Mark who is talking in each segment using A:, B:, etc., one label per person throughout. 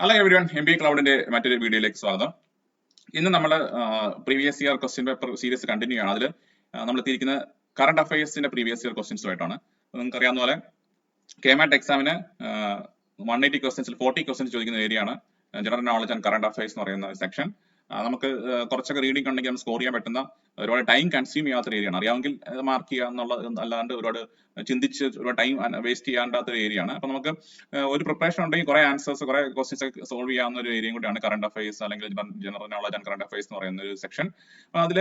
A: Hello everyone, MBA ക്ലൗഡിന്റെ മറ്റൊരു വീഡിയോയിലേക്ക് സ്വാഗതം. ഇന്ന് നമ്മൾ previous year question paper series continue ആണ്. അതിൽ നമ്മൾ എത്തിയിരിക്കുന്ന കറണ്ട് അഫയേഴ്സിന്റെ പ്രീവിയസ് ഇയർ ക്വസ്റ്റ്യൻസുമായിട്ടാണ്. നിങ്ങൾക്ക് അറിയാവുന്ന പോലെ KMAT എക്സാമിന് 180 ക്വസ്റ്റ്യൻസിൽ 40 ക്വസ്റ്റ്യൻസ് ചോദിക്കുന്ന ഏരിയയാണ് general knowledge and current affairs എന്ന് പറയുന്ന സെക്ഷൻ. നമുക്ക് കുറച്ചൊക്കെ റീഡിംഗ് ഉണ്ടെങ്കിൽ നമുക്ക് സ്കോർ ചെയ്യാൻ പറ്റുന്ന ഒരുപാട് ടൈം കൺസ്യൂം ചെയ്യാത്ത ഏരിയയാണ്. അറിയാമെങ്കിൽ മാർക്ക് ചെയ്യുക എന്നുള്ളത് അല്ലാണ്ട് ഒരുപാട് ചിന്തിച്ച് ഒരുപാട് ടൈം വേസ്റ്റ് ചെയ്യാണ്ടാത്ത ഒരു ഏരിയയാണ്. അപ്പൊ നമുക്ക് ഒരു പ്രിപ്പറേഷൻ ഉണ്ടെങ്കിൽ കുറെ ആൻസേഴ്സ് കുറെ ക്വസ്റ്റ്യൻസ് ഒക്കെ സോൾവ് ചെയ്യാവുന്ന ഒരു ഏരിയയും കൂടിയാണ് കറണ്ട് അഫയേഴ്സ് അല്ലെങ്കിൽ general knowledge and current affairs എന്ന് പറയുന്ന ഒരു സെക്ഷൻ. അതിൽ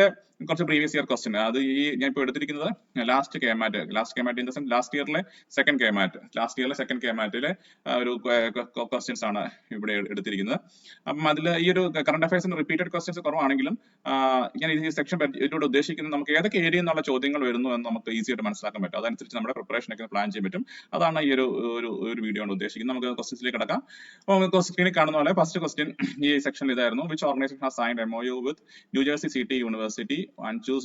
A: കുറച്ച് പ്രീവിയസ് ഇയർ ക്വസ്റ്റ്യൻ അത് ഞാൻ ഇപ്പോൾ എടുത്തിരിക്കുന്നത് last KMAT in the sense last ഇയറിലെ സെക്കൻഡ് KMAT ഒരു ക്വസ്റ്റ്യൻസ് ആണ് ഇവിടെ എടുത്തിരിക്കുന്നത്. അപ്പം അതിൽ ഈ ഒരു കറണ്ട് അഫയേഴ്സിന് റിപ്പീറ്റഡ് ക്വസ്റ്റ്യൻസ് കുറവാണെങ്കിലും ഞാൻ ഈ സെക്ഷൻ ഇതിലൂടെ ഉദ്ദേശിക്കുന്നത് നമുക്ക് ഏതൊക്കെ ഏരിയ എന്നുള്ള ചോദ്യങ്ങൾ വരുന്നു എന്ന് നമുക്ക് ഈസി ആയിട്ട് മനസ്സിലാക്കാൻ പറ്റും. അതനുസരിച്ച് നമ്മുടെ പ്രിപ്പറേഷൻ ഒക്കെ പ്ലാൻ ചെയ്യാൻ പറ്റും. അതാണ് ഈ ഒരു വീഡിയോ കൊണ്ട് ഉദ്ദേശിക്കുന്നത്. നമുക്ക് ക്വസ്റ്റ്യൻസിലേക്ക് കിടക്കാം. അപ്പോൾ സ്ക്രീനിൽ കാണുന്ന പോലെ ഫസ്റ്റ് ക്വസ്റ്റ്യൻ ഈ സെക്ഷനിൽ ഇതായിരുന്നു: which organisation has signed MOU with New Jersey City University and choose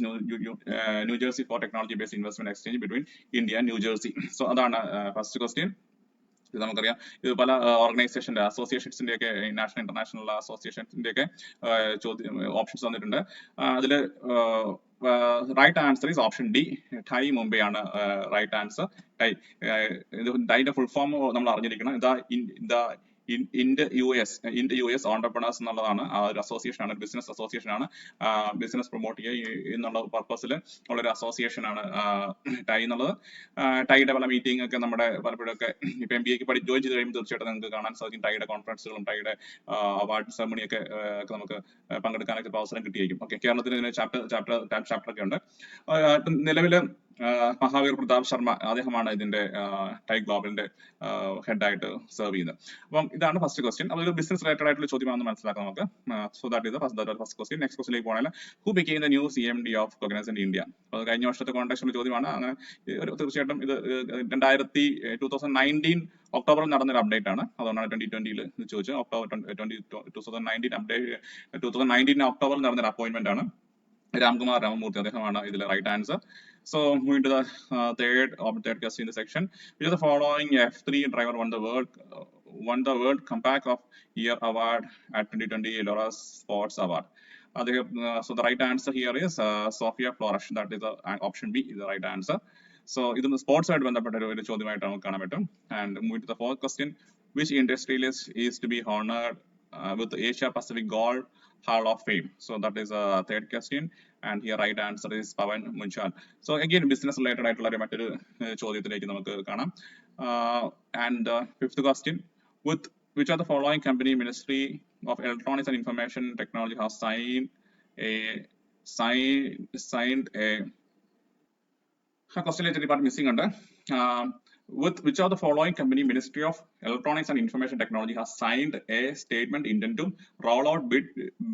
A: New Jersey for technology based investment exchange between India and New Jersey. So അതാണ് ഫസ്റ്റ് ക്വസ്റ്റ്യൻ. ഇത് നമുക്കറിയാം, ഇത് പല ഓർഗനൈസേഷന്റെ അസോസിയേഷൻസിന്റെ ഒക്കെ നാഷണൽ ഇന്റർനാഷണൽ അസോസിയേഷൻസിന്റെ ഒക്കെ ഓപ്ഷൻസ് തന്നിട്ടുണ്ട്. അതിൽ right answer is option D, TIE Mumbai ആണ് റൈറ്റ് ആൻസർ. ടൈന്റെ ഫുൾ ഫോം നമ്മൾ അറിഞ്ഞിരിക്കണം. ഇൻഡ് US ഓണ്ടർപ്രണേഴ്സ് എന്നുള്ളതാണ് ആ ഒരു അസോസിയേഷൻ ആണ്, ബിസിനസ് അസോസിയേഷൻ ആണ്. ബിസിനസ് പ്രൊമോട്ട് ചെയ്യുക എന്നുള്ള പർപ്പസിൽ ഉള്ള ഒരു അസോസിയേഷൻ ആണ് ടൈ എന്നുള്ളത്. ടൈയുടെ പല മീറ്റിംഗ് ഒക്കെ നമ്മുടെ പലപ്പോഴൊക്കെ ഇപ്പൊ MBA ജോയിൻ ചെയ്ത് കഴിയുമ്പോൾ തീർച്ചയായിട്ടും നിങ്ങൾക്ക് കാണാൻ സാധിക്കും ടൈയുടെ കോൺഫറൻസുകളും ടൈയുടെ അവാർഡ് സെറമണി ഒക്കെ നമുക്ക് പങ്കെടുക്കാനൊക്കെ അവസരം കിട്ടിയിരിക്കും. ഓക്കെ, കേരളത്തിൽ ഇതിന് ചാപ്റ്റർ ഒക്കെ ഉണ്ട്. നിലവില് മഹാവീർ പ്രതാപ് ശർമ്മ അദ്ദേഹമാണ് ഇതിന്റെ ടൈ ഗ്ലോബലിന്റെ ഹെഡായിട്ട് സെർവ് ചെയ്യുന്നത്. അപ്പം ഇതാണ് ഫസ്റ്റ് ക്വസ്റ്റ്യൻ. അതൊരു ബിസിനസ് റിലേറ്റഡ് ആയിട്ടുള്ള ചോദ്യമാണെന്ന് മനസ്സിലാക്കാം നമുക്ക്. So that is first question. Next ക്വസ്റ്റ്യനിലേക്ക് പോകണമെങ്കിൽ who became the new CMD of Cognizant India? അത് കഴിഞ്ഞ വർഷത്തെ കോൺടാക്ട് ചോദ്യമാണ്. അങ്ങനെ തീർച്ചയായിട്ടും ഇത് 2019 ഒക്ടോബറിൽ നടന്നൊരു അപ്ഡേറ്റ് ആണ്. അതുകൊണ്ടാണ് 2020 ചോദിച്ചത്. ഒക്ടോബർ 2019 ഒക്ടോബറിൽ നടന്നൊരു അപ്പോയിന്റ്മെന്റ് ആണ്. Ramkumar Ramamurthy അദ്ദേഹമാണ് ഇതിലെ right answer. So moving to the third question in the section: which of the following F3 driver won the World Comeback of Year award at 2020 Ellora Sports Award? So the right answer here is Sophia Flourish. That is the option B is the right answer. So ഇത് sports ആയിട്ട് ബന്ധപ്പെട്ട ഒരു ചോദ്യമായിട്ട് നമുക്ക് കാണാൻ പറ്റും. And moving to the fourth question: which industrialist is to be honored with the Asia Pacific Golf Hall of Fame? So that is a third question, and here right answer is Pawan Munjal. So again business related ആയിട്ടുള്ള ഒരു മറ്റൊരു ചോദ്യത്തിലേക്ക് നമുക്ക് കാണാം. And fifth question: with which of the following company Ministry of Electronics and Information Technology has signed a question little part missing under with which of the following company Ministry of Electronics and Information Technology has signed a statement intent to roll out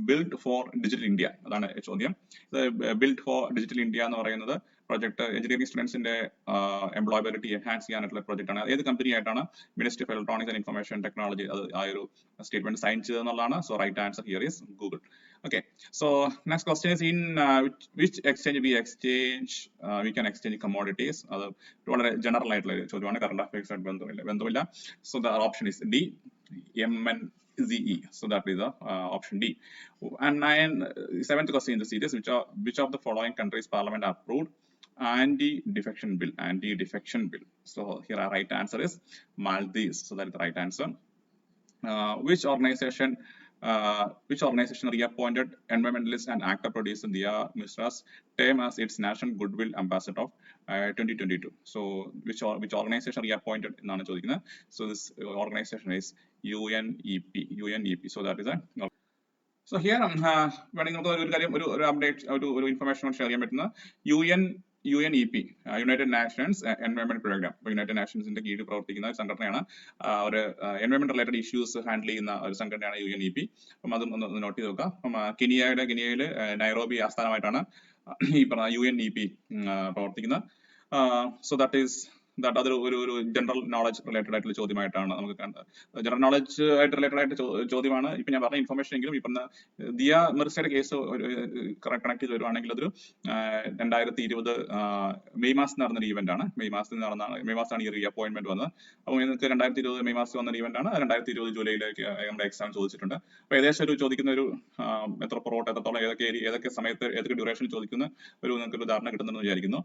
A: build for Digital India? അതാണ് ചോദ്യം. Build four digital India എന്ന് പറയുന്നത് project engineering സ്റ്റുഡൻസിന്റെ employability enhance ചെയ്യാനായിട്ടുള്ള project ആണ്. ഏത് company ആയിട്ടാണ് ministry of electronics and information technology ആ ഒരു സ്റ്റേറ്റ്മെന്റ് സൈൻ ചെയ്തതെന്നുള്ളതാണ്. So right answer here is Google. Okay, so next question is in which exchange we can exchange commodities? അത് വളരെ ജനറൽ ആയിട്ടുള്ള ചോദ്യമാണ്, കറണ്ട് അഫയേഴ്സ് ആയിട്ട് ബന്ധമില്ല. So the option is D, MNZE. So that is the option D. And seventh question in the series: which of the following countries parliament approved anti-defection bill? So here our right answer is Maldives. So that is the right answer. Which organization reappointed environmentalist and actor producer Diya Misra's term as its national goodwill ambassador of 2022? So which organization reappointed എന്നാണ് ചോദിക്കുന്നത്. So this organization is UNEP. So that is a so here വേണമെങ്കിൽ നമുക്ക് ഒരു കാര്യം ഒരു update ഒരു information share ചെയ്യാൻ പറ്റുന്ന UNEP united nations environment programme. United നാഷൻസിന്റെ കീഴിൽ പ്രവർത്തിക്കുന്ന ഒരു സംഘടനയാണ്. ഒരു എൻവയോൺമെന്റ് റിലേറ്റഡ് ഇഷ്യൂസ് ഹാൻഡിൽ ചെയ്യുന്ന ഒരു സംഘടനയാണ് UNEP. അപ്പം അതും ഒന്ന് നോട്ട് ചെയ്ത് നോക്കാം. അപ്പം കെനിയയിൽ നൈറോബി ആസ്ഥാനമായിട്ടാണ് ഈ പറഞ്ഞ UNEP പ്രവർത്തിക്കുന്നത്. സോ ദാറ്റ് ഈസ് ദാറ്റ് അതൊരു ഒരു ജനറൽ നോളജ് റിലേറ്റഡ് ആയിട്ടുള്ള ചോദ്യമായിട്ടാണ് നമുക്ക് ജനറൽ നോളജ് ആയിട്ട് റിലേറ്റഡ് ആയിട്ട് ചോദ്യമാണ്. ഇപ്പൊ ഞാൻ പറഞ്ഞ ഇൻഫർമേഷൻ എങ്കിലും ഇപ്പൊ ദിയ മിർസയുടെ കേസ് കണക്ട് ചെയ്ത് വരുവാണെങ്കിൽ അതൊരു 2020 മെയ് മാസത്തിൽ നടന്നൊരു ഈവന്റ് ആണ്. മെയ് മാസമാണ് ഈ റീ അപ്പോയിന്റ്മെന്റ് വന്നത്. അപ്പോൾ നിങ്ങൾക്ക് 2020 മെയ് മാസത്തിൽ വന്നൊരു ഈവന്റ് ആണ്. 2020 ജൂലൈയിലേക്ക് നമ്മുടെ എക്സാം ചോദിച്ചിട്ടുണ്ട്. അപ്പൊ ഏകദേശം ഒരു ചോദിക്കുന്ന ഒരു എത്ര പൊറോട്ട എത്രത്തോളം ഏതൊക്കെ സമയത്ത് ഏതൊക്കെ ഡ്യൂറേഷൻ ചോദിക്കുന്ന നിങ്ങൾക്ക് ഒരു ധാരണ കിട്ടുന്നെന്ന് വിചാരിക്കുന്നു.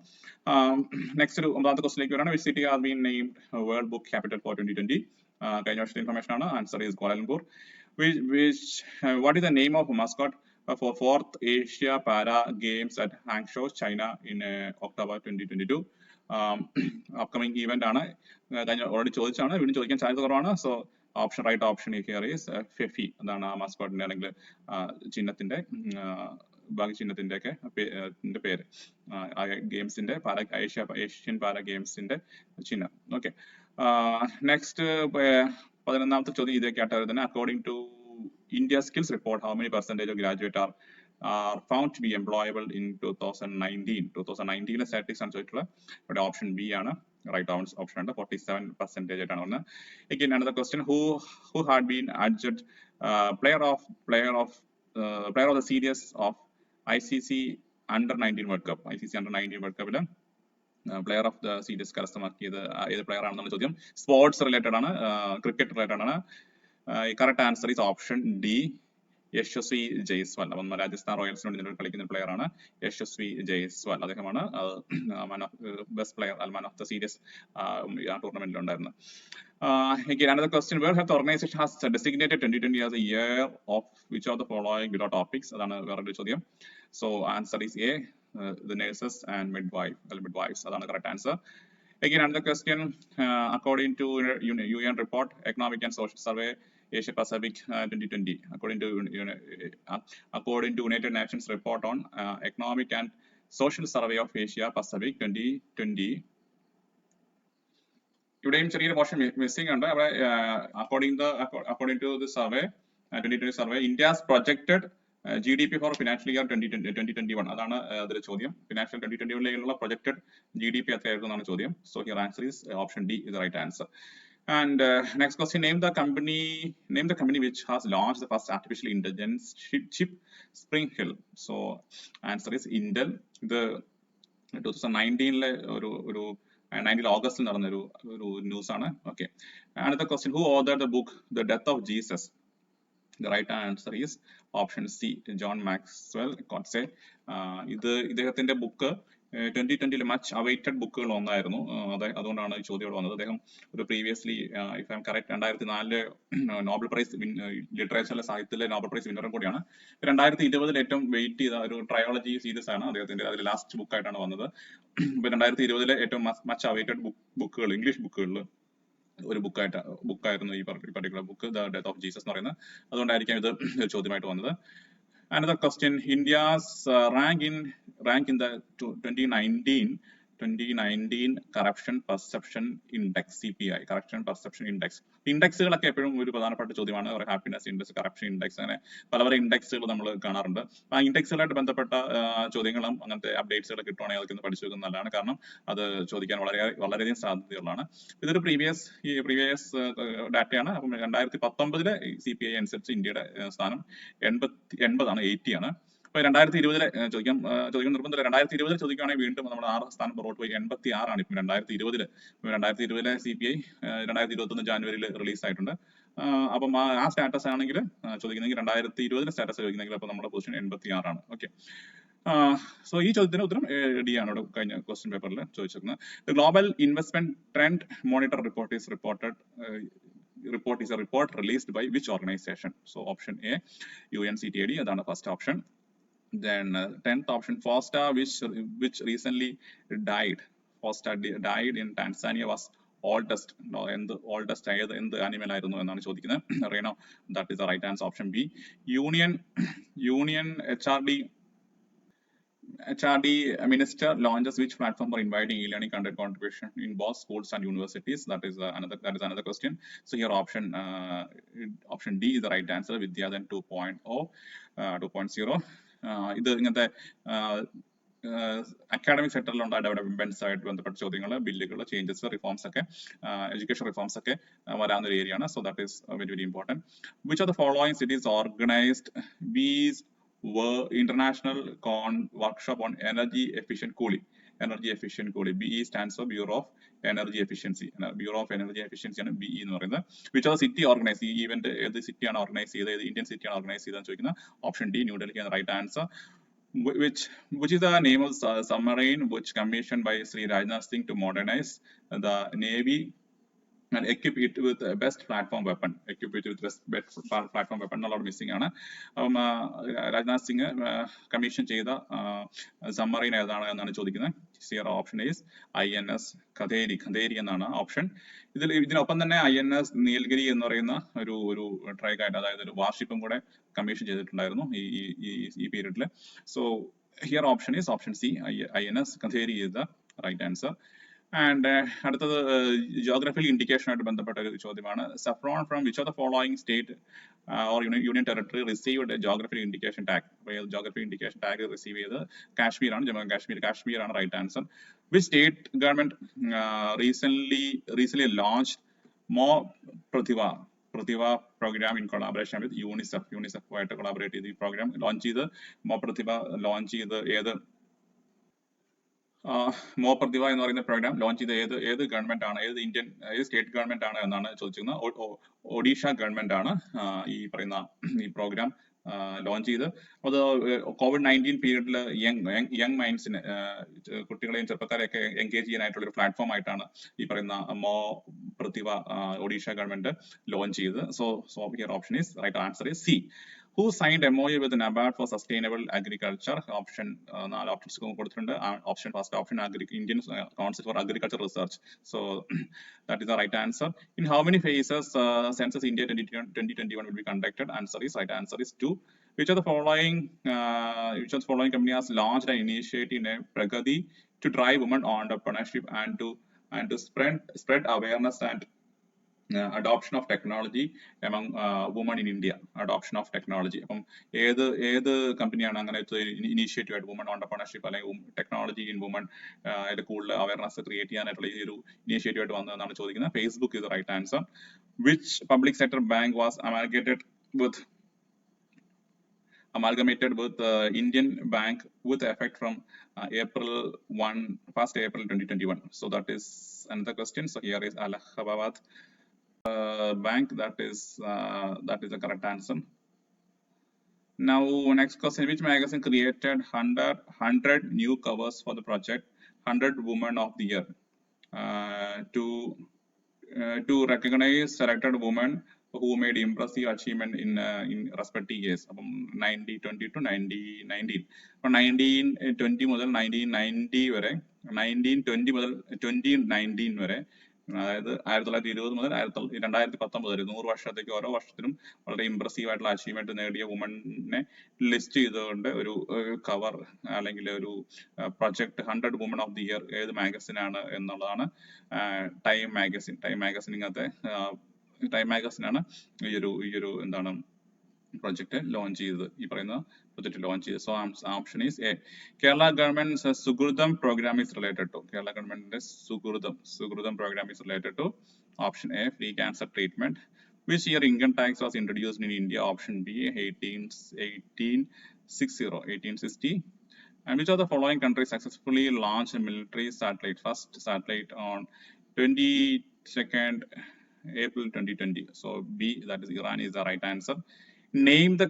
A: നെക്സ്റ്റ് ഒരു 9ാമത്തെ ക്വസ്റ്റിലേക്ക് വരാണ്. Which city has been named world book capital four 2020? കഴിഞ്ഞ വർഷത്തെ ഇൻഫർമേഷൻ ആണ്. Answer is Kuala Lumpur. What is the name of mascot for 4th Asia Para Games at Hangzhou, China in October 2022? Upcoming event ആണ്. Already ചോദിച്ചാണ്, വീണ്ടും ചോദിക്കാൻ സാധ്യത കുറവാണ്. So right option here is ഫെഫി. അതാണ് ആ മാസ്കോട്ടിന്റെ അല്ലെങ്കിൽ ചിഹ്നത്തിന്റെ ഭാഗ്യചിഹ്നത്തിന്റെ ഒക്കെ പേര്, ഗെയിംസിന്റെ ഏഷ്യൻ പാര ഗെയിംസിന്റെ ചിഹ്നം. ഓക്കെ, നെക്സ്റ്റ് 11ാമത്തെ ചോദ്യം ഇതൊക്കെയായിട്ട് വരുന്നത്. According to India skills report, how many percentage of graduate are found to be employable in 2019 statistics ആണ് ചോദിച്ചിട്ടുള്ളത്. ഇവിടെ ഓപ്ഷൻ ബി ആണ് റൈറ്റ് ഓപ്ഷൻ ഉണ്ട്. 47% ആയിട്ടാണ് വന്നത്. Again another question, who had been adjudged player of the series of ICC Under-19 World Cup. ICC Under-19 World Cup player of the series കരസ്ഥമാക്കിയത് ഏത് player ആണെന്നുള്ള ചോദ്യം സ്പോർട്സ് റിലേറ്റഡ് ആണ്, cricket related ആണ്. Correct answer is option D, Yashasvi Jaiswal. അപ്പം രാജസ്ഥാൻ റോയൽസിന് വേണ്ടി കളിക്കുന്ന player ആണ് യശസ്വി ജയ്സ്വാൾ. അദ്ദേഹമാണ് best player man of the series ആ ടൂർണമെന്റിൽ ഉണ്ടായിരുന്നത്. Again another question, World Health Organization has designated 2020 as a year of which of the following below topics? അതാണ് വേറൊരു ചോദ്യം. So answer is A, the nurses and midwives. അതാണ് correct answer. Again another question, according to UN report Economic and Social Survey Asia Pacific 2020, according to United Nations report on Economic and Social Survey of Asia Pacific 2020, ഇവിടെയും ചെറിയൊരു portion missing ഉണ്ട്. അവിടെ according to the survey 2020 survey, India's projected GDP for financial year 2021. അതാണ് അതിലെ ചോദ്യം. Financial 2021ലേക്കുള്ള projected GDP എത്രയായിരുന്നു എന്നാണ് ചോദ്യം. So here answer is option D is the right answer. And next question, name the company which has launched the first artificial intelligence chip, Spring Hill. So answer is Intel. ഇത് 2019 ഒരു 19 ഓഗസ്റ്റിൽ നടന്ന ഒരു news ആണ്. Okay, another question, who authored the book The Death of Jesus? The right answer is option C, John Maxwell Coetzee. ഇദ്ദേഹത്തിന്റെ book 2020 much awaited ബുക്കുകൾ ഒന്നായിരുന്നു. അതുകൊണ്ടാണ് ഈ ചോദ്യം വന്നത്. അദ്ദേഹം ഒരു previously if I'm correct 2004 Nobel prize ലിറ്ററേച്ചറിലെ സാഹിത്യത്തിലെ നോബൽ പ്രൈസ് വിന്നറും കൂടിയാണ്. 2020 ഏറ്റവും വെയിറ്റ് ചെയ്ത ഒരു ട്രയോളജി സീരീസ് ആണ് അദ്ദേഹത്തിന്റെ. അതിൽ ലാസ്റ്റ് ബുക്കായിട്ടാണ് വന്നത്. ഇപ്പൊ 2020 ഏറ്റവും മച്ച് അവൈറ്റഡ് ബുക്കുകൾ, ഇംഗ്ലീഷ് ബുക്കുകളിൽ ഒരു ബുക്കായിരുന്നു ഈ particular book, the death of Jesus എന്ന് പറയുന്നത്. അതുകൊണ്ടായിരിക്കാം ഇത് ചോദ്യമായിട്ട് വന്നത്. Another question, India's rank in the 2019 Corruption Perception Index, CPI, Corruption Perception Index. ഇൻഡെക്സുകളൊക്കെ എപ്പോഴും ഒരു പ്രധാനപ്പെട്ട ചോദ്യമാണ്. ഹാപ്പിനെസ് ഇൻഡെക്സ്, കറപ്ഷൻ ഇൻഡെക്സ്, അങ്ങനെ പല ഇൻഡെക്സുകൾ നമ്മൾ കാണാറുണ്ട്. ആ ഇൻഡെക്സുകളായിട്ട് ബന്ധപ്പെട്ട ചോദ്യങ്ങളും അങ്ങനത്തെ അപ്ഡേറ്റ്സുകൾ കിട്ടുവാണെങ്കിൽ അതൊക്കെ ഒന്ന് പഠിച്ചു വെക്കുന്നത് നല്ലതാണ്. കാരണം അത് ചോദിക്കാൻ വളരെയധികം സാധ്യതയുള്ളതാണ്. ഇതൊരു പ്രീവിയസ് ഡാറ്റയാണ്. അപ്പം 2019 CPI അനുസരിച്ച് ഇന്ത്യയുടെ സ്ഥാനം 80 ആണ്, 80 ആണ്. അപ്പൊ 2020 ചോദിക്കാൻ നിർബന്ധമില്ല. 2020 ചോദിക്കുകയാണെങ്കിൽ വീണ്ടും നമ്മൾ 6 സ്ഥാനം പുറകോട്ട് പോയി 86 ആണ് ഇപ്പം 2020 CPI 2021 ജാനുവരിയിൽ റിലീസ് ആയിട്ടുണ്ട്. അപ്പം ആ സ്റ്റാറ്റസ് ആണെങ്കിൽ ചോദിക്കുന്നെങ്കിൽ 2020 സ്റ്റാറ്റസ് ചോദിക്കുന്നെങ്കിൽ അപ്പൊ നമ്മുടെ പൊസിഷൻ 86 ആണ്. ഓക്കെ, സോ ഈ ചോദ്യത്തിന് ഉത്തരം ഡി ആണ് ഇവിടെ കഴിഞ്ഞ ക്വസ്റ്റ്യൻ പേപ്പറിൽ ചോദിച്ചിരുന്നത്. Global investment trend monitor report is a report released by which organization? So option A, UNCTAD. അതാണ് first option. Then 10th option, Fosta, which recently died in Tanzania, was oldest എന്ത് animal ആയിരുന്നു എന്നാണ് ചോദിക്കുന്നത്. Reno, that is the right answer, option B. Union HRD minister launches which platform for inviting e-learning content contribution in both schools and universities? That is another question. So here option D is the right answer, Vidyadhan 2.0. ഇത് ഇങ്ങനത്തെ academic സെക്ടറിലുള്ള developments ആയിട്ട് ബന്ധപ്പെട്ട ചോദ്യങ്ങൾ, ബില്ലുകൾ, changes, reforms ഒക്കെ, education reforms ഒക്കെ വരാവുന്ന ഒരു ഏരിയയാണ്. So that is very very important. Which of the following cities organised BEE's international workshop on energy efficient cooling. BE stands for Bureau of Energy Efficiency. Bureau of Energy Efficiency ആണ് BE എന്ന് പറയുന്നത്. Which are the city organized? ഈ event ഏത് city ആണ് organise ചെയ്തത്, ഏത് Indian city ആണ് organise ചെയ്തതെന്ന് ചോദിക്കുന്ന ഓപ്ഷൻ ഡി, ന്യൂഡൽഹി ആണ് right answer. Which is the name of submarine which commissioned by Sri Rajnath Singh to modernize the Navy and equip it with the best platform weapon. Best platform weapon എന്നുള്ളത് missing ആണ്. Rajnath Singh commission ചെയ്ത submarine ഏതാണ് എന്നാണ് ചോദിക്കുന്നത്. Option is INS Khaderi എന്നാണ് option. ഇതിനൊപ്പം തന്നെ INS Nilgiri എന്ന് പറയുന്ന ഒരു ട്രൈഗായിട്ട്, അതായത് ഒരു വാർഷിപ്പും കൂടെ കമ്മീഷൻ ചെയ്തിട്ടുണ്ടായിരുന്നു ഈ പീരീഡിൽ. So here option is option C, INS Khanderi is the right answer. And അടുത്തത് geographical indication ആയിട്ട് ബന്ധപ്പെട്ട ഒരു ചോദ്യമാണ്. Saffron from which of the following state or union territory received a geographical indication tag? Geographical indication tag receive ചെയ്ത് കാശ്മീർ ആണ്, Jammu and Kashmir ആണ് right answer. Which state government recently launched More Pratibha program in collaboration with UNICEF ആയിട്ട് collaborate ചെയ്ത് ഈ programme launch ചെയ്ത് More Pratibha launch ചെയ്ത് മോ പ്രതിഭ എന്ന് പറയുന്ന പ്രോഗ്രാം ലോഞ്ച് ചെയ്ത ഏത് ഗവൺമെന്റ് ആണ്, ഏത് സ്റ്റേറ്റ് ഗവൺമെന്റ് ആണ് എന്നാണ് ചോദിച്ചിരിക്കുന്നത്. ഒഡീഷ ഗവൺമെന്റ് ആണ് ഈ പറയുന്ന ഈ പ്രോഗ്രാം ലോഞ്ച് ചെയ്ത്. അത് COVID-19 പീരീഡിൽ യങ് മൈൻഡ്സിന്, കുട്ടികളെയും ചെറുപ്പക്കാരെയൊക്കെ എൻഗേജ് ചെയ്യാനായിട്ടുള്ള ഒരു പ്ലാറ്റ്ഫോം ആയിട്ടാണ് ഈ പറയുന്ന മോ പ്രതിഭ ഒഡീഷ ഗവൺമെന്റ് ലോഞ്ച് ചെയ്തത്. So here option is right answer is C. Who signed MOU with NABARD for sustainable agriculture? Option 4 options കൊടുത്തിട്ടുണ്ട്. First option Indian Council for Agriculture Research. So that is the right answer. In how many phases Census India 2021 will be conducted? Right answer is 2. Which of the following company has launched an initiative named Pragati to drive women entrepreneurship and to spread awareness and adoption of technology among women in India? Adoption of technology. അപ്പം ഏത് കമ്പനിയാണ് അങ്ങനെ initiative ആയിട്ട് woman entrepreneurship അല്ലെങ്കിൽ technology in woman കൂടുതൽ awareness create ചെയ്യാനായിട്ടുള്ള ഈ ഒരു ഇനീഷ്യേറ്റീവ് ആയിട്ട് വന്നതെന്നാണ് ചോദിക്കുന്നത്. Facebook is the right answer. Which public sector bank was amalgamated with Indian Bank with effect from April 2021? So that is another question. So here is Allahabad Bank. That is the correct answer. Now next question, which magazine created 100 new covers for the project 100 Women of the Year to recognize selected women who made impressive achievement in respective years. 1920 to 1919. From 1920 മുതൽ 1990 വരെ, 1920 മുതൽ 2019 വരെ, അതായത് 1920 മുതൽ 2019 വരെ 100 വർഷത്തേക്ക് ഓരോ വർഷത്തിലും വളരെ ഇംപ്രസീവ് ആയിട്ടുള്ള അച്ചീവ്മെന്റ് നേടിയ വുമനെ ലിസ്റ്റ് ചെയ്തുകൊണ്ട് ഒരു കവർ അല്ലെങ്കിൽ ഒരു project 100 woman of the year ഏത് മാഗസിൻ ആണ് എന്നുള്ളതാണ്. ടൈം മാഗസിനകത്തെ ടൈം മാഗസിനാണ് ഈ ഒരു എന്താണ് പ്രൊജക്ട് ലോഞ്ച് ചെയ്തത്, ഈ പറയുന്ന പ്രൊജക്ട് ലോഞ്ച് ചെയ്തത്. So option is A. Kerala government Sukrutham programme is related to. Kerala ഗവൺമെന്റിന്റെ Sukrutham programme is related to option A, free cancer treatment. Which year income tax was introduced in India? Option B, 1860. And which of the following countries successfully launched a military satellite, first satellite on 22nd April 2020? So B, that is Iran, is the right answer. Name the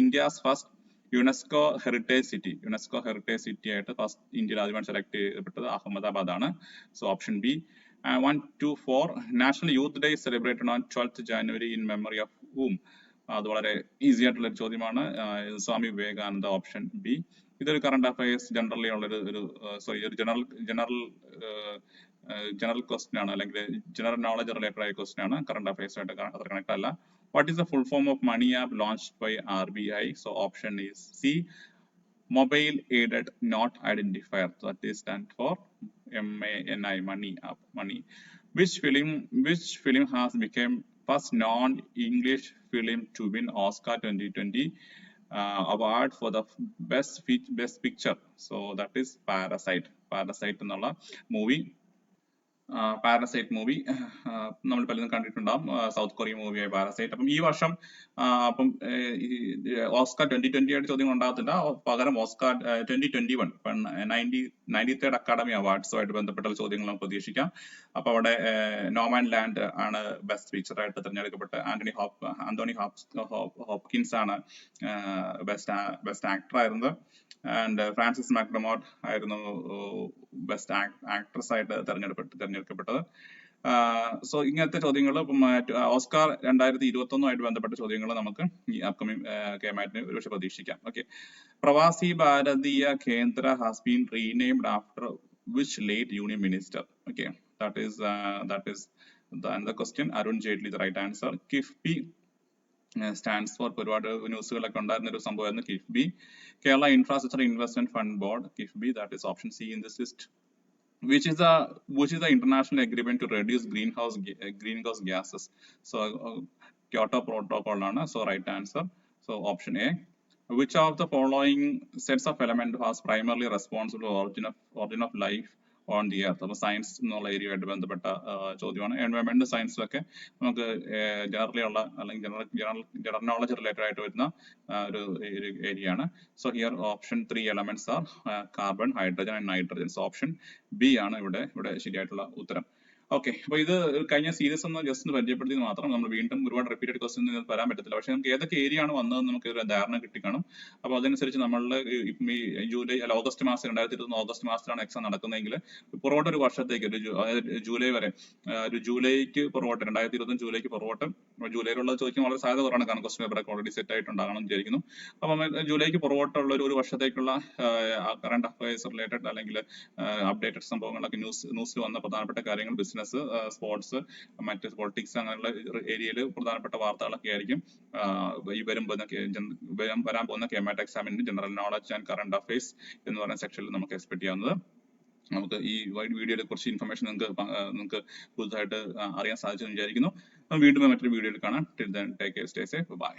A: India's first UNESCO heritage city. UNESCO heritage city ആയിട്ട് first ഇന്ത്യയിൽ ആദ്യമായി select ചെയ്യപ്പെട്ടത് അഹമ്മദാബാദ് ആണ്. So option B. 1, 2, 4. National youth day celebrated on 12th January in memory of whom? അത് വളരെ easy ആയിട്ടുള്ള ഒരു ചോദ്യമാണ്. Swami Vivekananda, option B. ഇതൊരു കറണ്ട് അഫയേഴ്സ് ജനറലി ഉള്ളൊരു ജനറൽ ക്വസ്റ്റ്യൻ ആണ്, അല്ലെങ്കിൽ ജനറൽ നോളജ് റിലേറ്റഡ് ആയ ക്വസ്റ്റ്യൻ ആണ്. കറണ്ട് അഫയേഴ്സ് ആയിട്ട് അത്ര കണക്ട് അല്ല. What is the full form of money app launched by RBI? So option is C, mobile aided note identifier. That is stand for MANI, money app, money. Which film has become first non-English film to win Oscar 2020 award for the best picture. So that is Parasite എന്നുള്ള movie. Parasite movie നമ്മൾ പലതും കണ്ടിട്ടുണ്ടാവും, south Korean മൂവിയായ parasite. അപ്പം ഈ വർഷം അപ്പം Oscar 2020 ആയിട്ട് ചോദ്യങ്ങൾ ഉണ്ടാകത്തില്ല, പകരം ഓസ്കാർ 2021 93rd അക്കാഡമി അവാർഡ്സുമായിട്ട് ബന്ധപ്പെട്ട ചോദ്യങ്ങൾ നമുക്ക് പ്രതീക്ഷിക്കാം. അപ്പൊ അവിടെ നോമാൻ ലാൻഡ് ആണ് ബെസ്റ്റ് പിക്ചർ ആയിട്ട് തിരഞ്ഞെടുക്കപ്പെട്ട. ആന്റോണി ഹോപ്കിൻസ് ആണ് ബെസ്റ്റ് ആക്ടർ ആയിരുന്നത്. ആൻഡ് ഫ്രാൻസിസ് മാക്ഡർമോട്ട് ആയിരുന്നു ബെസ്റ്റ് ആക്ട്രസ് ആയിട്ട് തിരഞ്ഞെടുക്കപ്പെട്ടത്. സോ ഇങ്ങനത്തെ ചോദ്യങ്ങൾ ഇപ്പം ഓസ്കാർ 2021 ബന്ധപ്പെട്ട ചോദ്യങ്ങൾ നമുക്ക് ഈ അപ്കമിങ് കേമാറ്റിന് ഒരുപക്ഷെ പ്രതീക്ഷിക്കാം. ഓക്കെ, പ്രവാസി ഭാരതീയ കേന്ദ്ര has been renamed after which late union minister? Okay, that is the another question. Arun Jaitley the right answer. KIIFB stands for ഒരുപാട് ന്യൂസുകളൊക്കെ ഉണ്ടായിരുന്ന ഒരു സംഭവമായിരുന്നു KIIFB. Kerala infrastructure investment fund board, KIIFB, that is option C in this list. Which is the international agreement to reduce greenhouse gases? So Kyoto Protocol ആണ്. So right answer. So option A. Which of the following sets of element was primarily responsible for origin of life on the earth? അപ്പോൾ science എന്നുള്ള ഏരിയയായിട്ട് ബന്ധപ്പെട്ട ചോദ്യമാണ്. Environment സയൻസിലൊക്കെ നമുക്ക് generally ഉള്ള അല്ലെങ്കിൽ general knowledge related ആയിട്ട് വരുന്ന ഒരു ഏരിയ ആണ്. So here option 3 elements R carbon, hydrogen and nitrogen. So option B ആണ് ഇവിടെ ശരിയായിട്ടുള്ള ഉത്തരം. ഓക്കെ, അപ്പൊ ഇത് കഴിഞ്ഞ സീരീസ് ഒന്ന് ജസ്റ്റ് പരിചയപ്പെടുത്തിയത് മാത്രം. നമ്മൾ വീണ്ടും ഒരുപാട് റിപ്പീറ്റഡ് ക്വസ്റ്റ്യൻ വരാൻ പറ്റത്തില്ല, പക്ഷെ നമുക്ക് ഏതൊക്കെ ഏരിയ ആണ് വന്നതെന്ന് നമുക്ക് ഒരു ധാരണ കിട്ടിക്കാണും. അപ്പൊ അതനുസരിച്ച് നമ്മളുടെ ഇപ്പം ഈ ഓഗസ്റ്റ് മാസം 2021 ഓഗസ്റ്റ് മാസത്തിലാണ് എക്സാം നടക്കുന്നതെങ്കിൽ പുറകോട്ട് ഒരു വർഷത്തേക്ക് അതായത് ജൂലൈ വരെ, ഒരു ജൂലൈക്ക് പുറകോട്ട് 2021 ജൂലൈക്ക് പുറകോട്ട്, ജൂലൈയിലുള്ളത് ചോദിക്കാൻ വളരെ സാധ്യത കുറവാണ്, കാരണം ക്വസ്റ്റ്യൻ പേപ്പർ ഒക്കെ ഓൾറെഡി സെറ്റ് ആയിട്ടുണ്ടാകണം വിചാരിക്കുന്നു. അപ്പം ജൂലൈക്ക് പുറകോട്ടുള്ള ഒരു വർഷത്തേക്കുള്ള കറണ്ട് അഫയേഴ്സ് റിലേറ്റഡ് അല്ലെങ്കിൽ അപ്ഡേറ്റഡ് സംഭവങ്ങളൊക്കെ ന്യൂസിൽ വന്ന പ്രധാനപ്പെട്ട കാര്യങ്ങൾ, ബിസിനസ്, സ്പോർട്സ്, മറ്റ് പൊളിറ്റിക്സ്, അങ്ങനെയുള്ള ഏരിയയിൽ പ്രധാനപ്പെട്ട വാർത്തകളൊക്കെ ആയിരിക്കും ഈ വരാൻ പോകുന്ന കേമാറ്റ് എക്സാമിന്റെ general knowledge and current affairs എന്ന് പറയുന്ന സെക്ഷനിൽ നമുക്ക് എക്സ്പെക്ട് ചെയ്യാവുന്നത്. നമുക്ക് ഈ വീഡിയോയിൽ കുറച്ച് ഇൻഫർമേഷൻ നിങ്ങൾക്ക് പുതുതായിട്ട് അറിയാൻ സാധിച്ചെന്ന് വിചാരിക്കുന്നു. വീണ്ടും മറ്റൊരു വീഡിയോയിൽ കാണാം. Till then take care, stay safe, by.